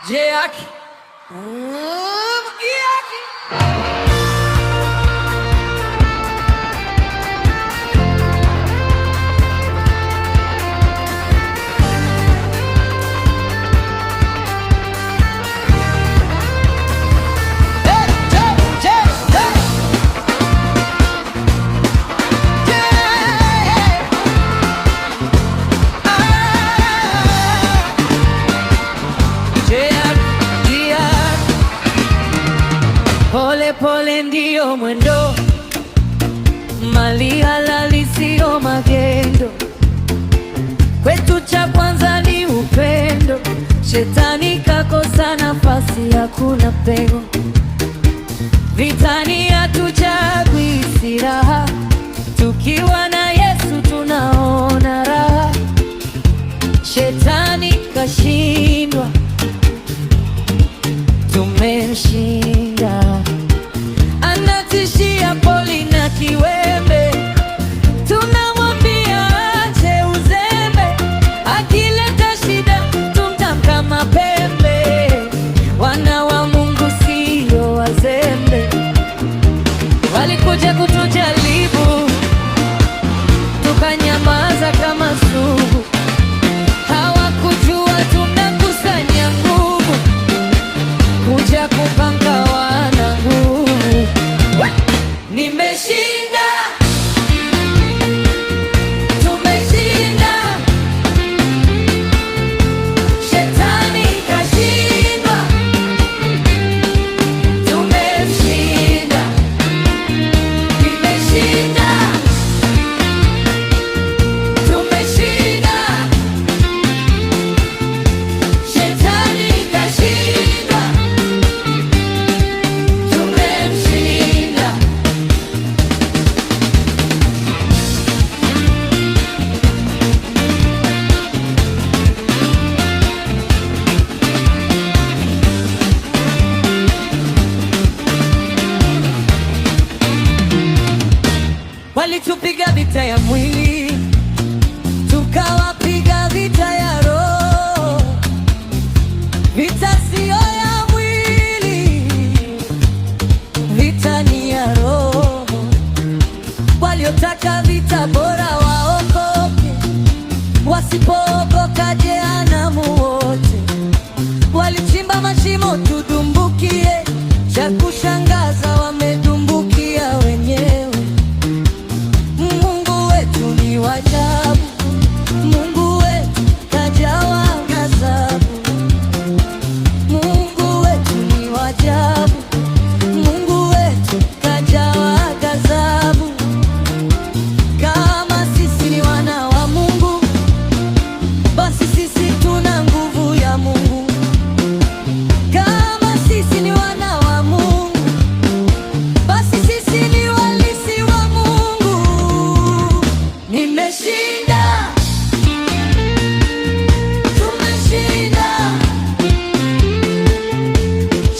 Jaki. Pole pole ndio mwendo, mali halali sio magendo. Kwetu cha kwanza ni upendo, shetani kakosa nafasi, hakuna pengo. Vitani hatuchagui silaha, tukiwa na Yesu tunaona raha. Shetani kashindwa, tumemshinda. Anatishia poli na kiwembe, tunamwambia ache uzembe. Akileta shida tumtamka mapembe. Wana wa Mungu sio wazembe, walikuja kutujaribu tukanyamaza kama sugu. Hawakujua tunakusanya nguvu kuja kupanga wana nguvu. Nimeshinda, tumeshinda, shetani kashindwa, tumemshinda. Nimeshinda, tumeshinda, shetani kashindwa, tumemshinda. Walitupiga vita ya mwili, tukawapiga vita ya roho. Vita sio ya mwili, vita ni ya roho. Waliotaka vita bora waokoke, wasipookoka jehanamu wote. Walichimba mashimo tudumbukie, cha kushangaza wamedumbukia wenyewe. Mungu wetu ni wa ajabu, Mungu wetu kajawa ghadhabu. Mungu wetu ni wa ajabu, Mungu wetu kajawa ghadhabu. Kama sisi ni wana wa Mungu, basi sisi tuna nguvu ya Mungu. Kama sisi ni wana wa Mungu, basi sisi ni walisi wa Mungu. Nimeshinda, tumeshinda,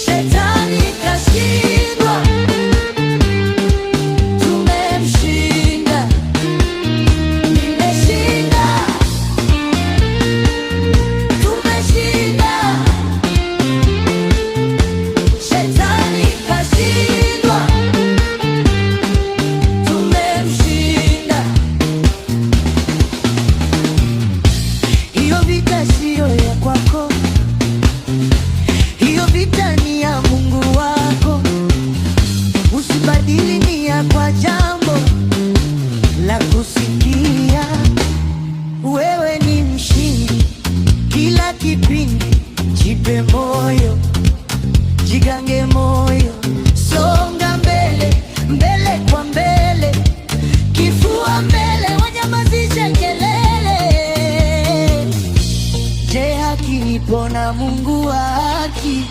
shetani kashindwa, tumemshinda. Nimeshinda, tumeshinda, shetani kashindwa, tumemshinda. Hiyo vita siyo ya kwako, hiyo vita ni ya Mungu wako. Usibadili nia kwa jambo la kusikia. Wewe ni mshindi kila kipindi, jipe moyo, jigange moyo, songa mbele, mbele kwa mbele, kifua mbele, wanyamazishe kelele. Je, haki ipo na Mungu wa haki?